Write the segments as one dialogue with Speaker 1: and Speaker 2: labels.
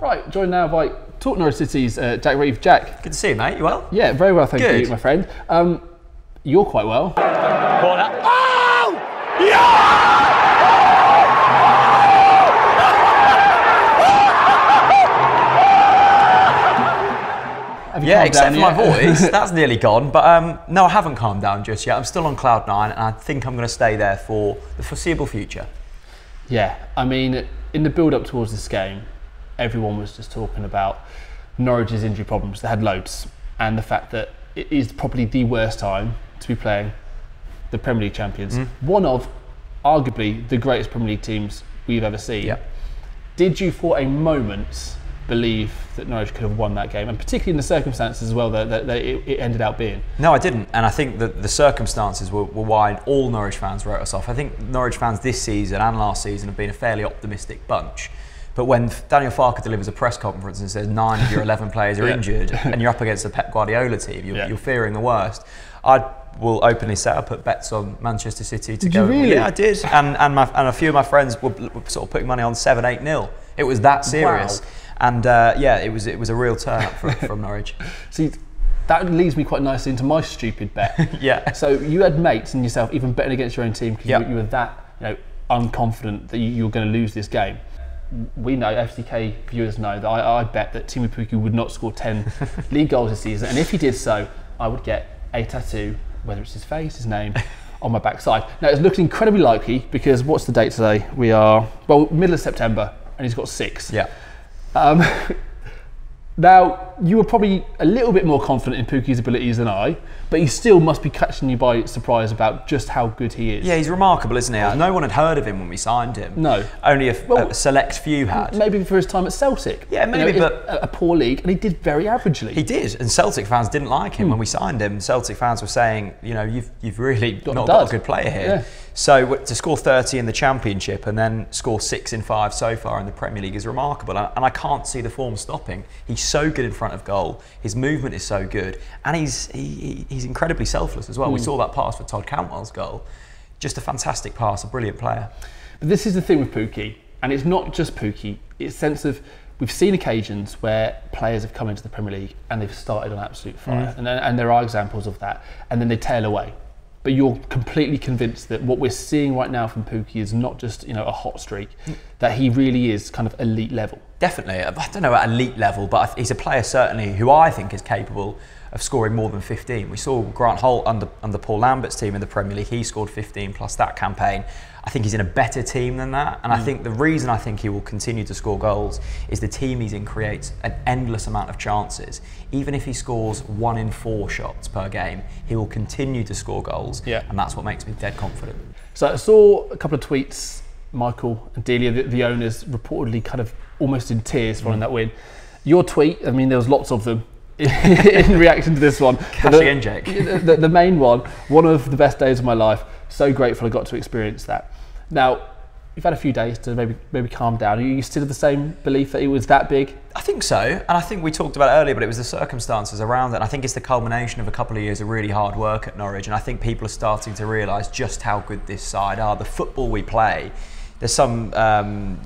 Speaker 1: Right, joined now by TalkNorwichCity's Jack Reeve. Jack.
Speaker 2: Good to see you, mate. You well?
Speaker 1: Yeah, very well, thank you, my friend. You're quite well.
Speaker 2: Corner. Oh! Yeah! Yeah, except for my voice, that's nearly gone. But no, I haven't calmed down just yet. I'm still on cloud 9, and I think I'm going to stay there for the foreseeable future.
Speaker 1: Yeah, I mean, in the build-up towards this game, everyone was just talking about Norwich's injury problems. They had loads, and the fact that it is probably the worst time to be playing the Premier League champions. One of, arguably, the greatest Premier League teams we've ever seen.
Speaker 2: Yep.
Speaker 1: Did you, for a moment, believe that Norwich could have won that game, and particularly in the circumstances as well that it ended out being?
Speaker 2: No, I didn't, and I think that the circumstances were why all Norwich fans wrote us off. I think Norwich fans this season and last season have been a fairly optimistic bunch. But when Daniel Farke delivers a press conference and says 9 of your 11 players are injured and you're up against the Pep Guardiola team, you're fearing the worst. I will openly say I put bets on Manchester City to go.
Speaker 1: Really?
Speaker 2: Yeah, I did, and a few of my friends were sort of putting money on 7-8-0. It was that serious.
Speaker 1: Wow.
Speaker 2: And yeah, it was a real turn up from Norwich.
Speaker 1: See, that leads me quite nicely into my stupid bet.
Speaker 2: Yeah.
Speaker 1: So you had mates and yourself even betting against your own team because
Speaker 2: Yep.
Speaker 1: you were that unconfident that you were going to lose this game. We know, FCK viewers know, that I bet that Teemu Pukki would not score 10 league goals this season, and if he did so, I would get a tattoo, whether it's his face, his name, on my backside. Now, it's looking incredibly likely because what's the date today? We are, well, middle of September, and he's got 6.
Speaker 2: Yeah.
Speaker 1: Now, you were probably a little bit more confident in Pukki's abilities than I, but he still must be catching you by surprise about just how good he is.
Speaker 2: Yeah, he's remarkable, isn't he? No one had heard of him when we signed him.
Speaker 1: No.
Speaker 2: Only a select few had.
Speaker 1: Maybe for his time at Celtic.
Speaker 2: Yeah, maybe, but
Speaker 1: a poor league, and he did very averagely.
Speaker 2: He did, and Celtic fans didn't like him when we signed him. Celtic fans were saying, you've really not got a good player here.
Speaker 1: Yeah.
Speaker 2: So to score 30 in the Championship and then score 6 in 5 so far in the Premier League is remarkable, and I can't see the form stopping. He's so good in front of goal. His movement is so good, and he's incredibly selfless as well. We saw that pass for Todd Cantwell's goal. Just a fantastic pass, a brilliant player.
Speaker 1: But this is the thing with Pukki, and it's not just Pukki. It's a sense of, we've seen occasions where players have come into the Premier League and they've started on absolute fire, and there are examples of that, and then they tail away. But you're completely convinced that what we're seeing right now from Pukki is not just a hot streak, that he really is kind of elite level. Definitely.
Speaker 2: I don't know at elite level, but he's a player certainly who I think is capable of scoring more than 15. We saw Grant Holt under Paul Lambert's team in the Premier League. He scored 15 plus that campaign. I think he's in a better team than that, and I think the reason I think he will continue to score goals is the team he's in creates an endless amount of chances. Even if he scores 1 in 4 shots per game, he will continue to score goals, and that's what makes me dead confident.
Speaker 1: So I saw a couple of tweets, Michael and Delia, the owners, reportedly kind of almost in tears following that win. Your tweet, I mean, there was lots of them in reaction to this one.
Speaker 2: Cashing in, Jake.
Speaker 1: The main one of the best days of my life. So grateful I got to experience that. Now, you've had a few days to maybe calm down. Are you still of the same belief that it was that big?
Speaker 2: I think so, and I think we talked about it earlier, but it was the circumstances around it. And I think it's the culmination of a couple of years of really hard work at Norwich, and I think people are starting to realise just how good this side are. The football we play. There's some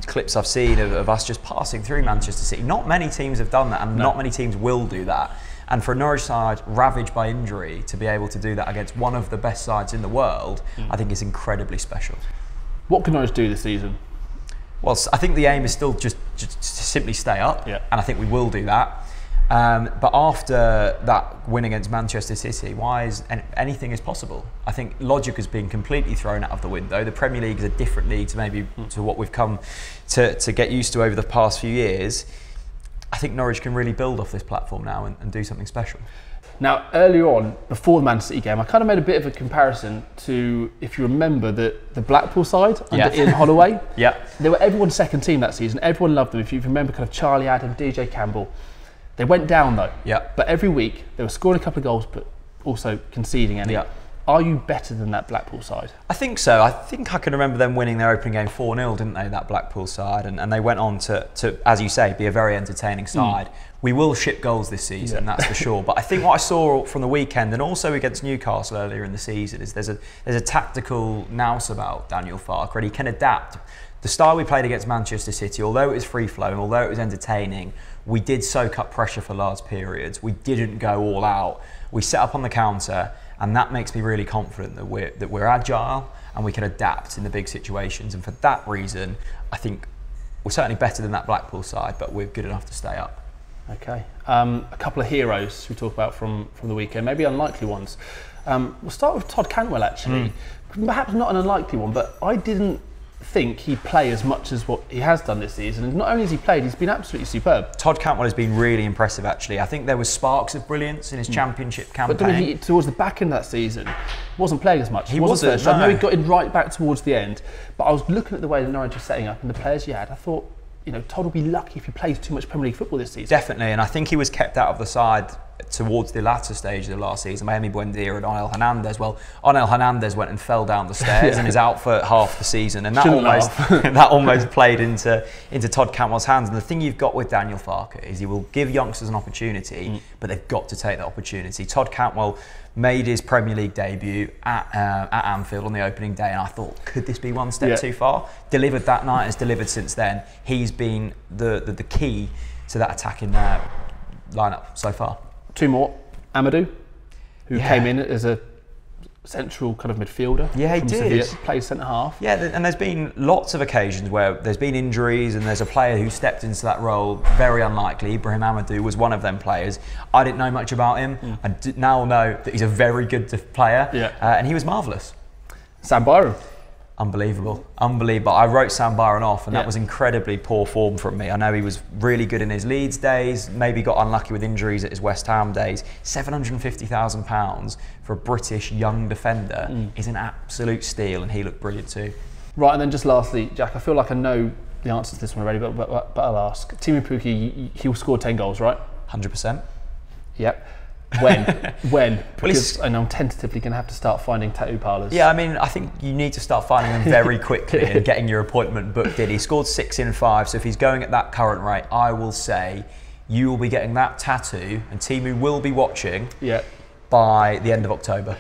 Speaker 2: clips I've seen of us just passing through Manchester City. Not many teams have done that, and not many teams will do that. And for a Norwich side ravaged by injury to be able to do that against one of the best sides in the world, I think is incredibly special.
Speaker 1: What can Norwich do this season?
Speaker 2: Well, I think the aim is still just to simply stay up, and I think we will do that. But after that win against Manchester City, anything is possible. I think logic has been completely thrown out of the window. The Premier League is a different league to what we've come to get used to over the past few years. I think Norwich can really build off this platform now and do something special. Now, earlier on, before the Man City game, I kind of made a bit of a comparison to, if you remember, the Blackpool side under Ian Holloway. They were everyone's second team that season. Everyone loved them. If you remember, kind of Charlie Adam, DJ Campbell. They went down though. But every week they were scoring a couple of goals, but also conceding any. Are you better than that Blackpool side? I think so. I think I can remember them winning their opening game 4-0, didn't they, that Blackpool side? And they went on to, as you say, be a very entertaining side. We will ship goals this season, that's for sure. But I think what I saw from the weekend, and also against Newcastle earlier in the season, is there's a tactical nous about Daniel Farke, and he can adapt the style we played against Manchester City, although it was free-flowing, although it was entertaining, we did soak up pressure for large periods. We didn't go all out. We set up on the counter, and that makes me really confident that we're agile and we can adapt in the big situations. And for that reason, I think we're certainly better than that Blackpool side, but we're good enough to stay up.
Speaker 1: Okay. A couple of heroes we talk about from the weekend, maybe unlikely ones. We'll start with Todd Cantwell, actually. Perhaps not an unlikely one, but I didn't think he'd play as much as what he has done this season. And not only has he played, he's been absolutely superb.
Speaker 2: Todd Cantwell has been really impressive, actually. I think there was sparks of brilliance in his championship campaign.
Speaker 1: But he, towards the back end of that season, wasn't playing as much.
Speaker 2: He wasn't. No.
Speaker 1: I know he got in right back towards the end, but I was looking at the way that Norwich was setting up and the players he had. I thought, Todd will be lucky if he plays too much Premier League football this season.
Speaker 2: Definitely, and I think he was kept out of the side towards the latter stages of last season by Emi Buendia and Onel Hernandez. Well, Onel Hernandez went and fell down the stairs and is out for half the season, and that almost played into Todd Cantwell's hands. And the thing you've got with Daniel Farke is he will give youngsters an opportunity, but they've got to take that opportunity. Todd Cantwell made his Premier League debut at Anfield on the opening day, and I thought, could this be one step too far? Delivered that night, has delivered since then. He's been the key to that attacking lineup so far.
Speaker 1: Two more. Amadou, who came in as a central kind of midfielder.
Speaker 2: Yeah, he did.
Speaker 1: Sevilla, plays centre half.
Speaker 2: Yeah, and there's been lots of occasions where there's been injuries and there's a player who stepped into that role, very unlikely. Ibrahim Amadou was one of them players. I didn't know much about him. I now know that he's a very good player, and he was marvellous.
Speaker 1: Sam Byron.
Speaker 2: Unbelievable. I wrote Sam Byron off, and that was incredibly poor form from me. I know he was really good in his Leeds days, maybe got unlucky with injuries at his West Ham days. £750,000 for a British young defender is an absolute steal, and he looked brilliant too.
Speaker 1: Right, and then just lastly, Jack, I feel like I know the answer to this one already, but I'll ask. Teemu Pukki, he will score 10 goals, right?
Speaker 2: 100%.
Speaker 1: Yep. When? Because I'm tentatively going to have to start finding tattoo parlours.
Speaker 2: Yeah, I mean, I think you need to start finding them very quickly and getting your appointment booked in. He scored 6 in 5, so if he's going at that current rate, I will say you will be getting that tattoo, and Teemu will be watching by the end of October.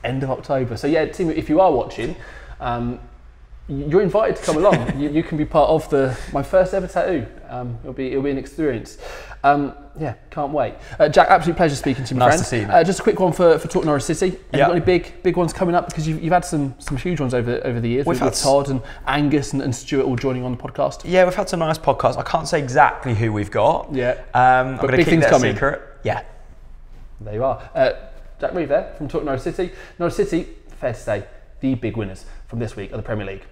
Speaker 2: End of October.
Speaker 1: So yeah, Teemu, if you are watching, you're invited to come along. you can be part of my first ever tattoo. It'll be an experience. Yeah, can't wait. Jack, absolute pleasure speaking to you, my friend.
Speaker 2: Nice to see you, mate.
Speaker 1: Just a quick one for Talk Norwich City. Have you got any big ones coming up? Because you've had some huge ones over the years. We've had Todd and Angus and Stuart all joining on the podcast.
Speaker 2: Yeah, we've had some nice podcasts. I can't say exactly who we've got.
Speaker 1: Yeah.
Speaker 2: I'm going to keep that a secret. Yeah.
Speaker 1: There you are. Jack Reeve there from Talk Norwich City. Norwich City, fair to say, the big winners from this week of the Premier League.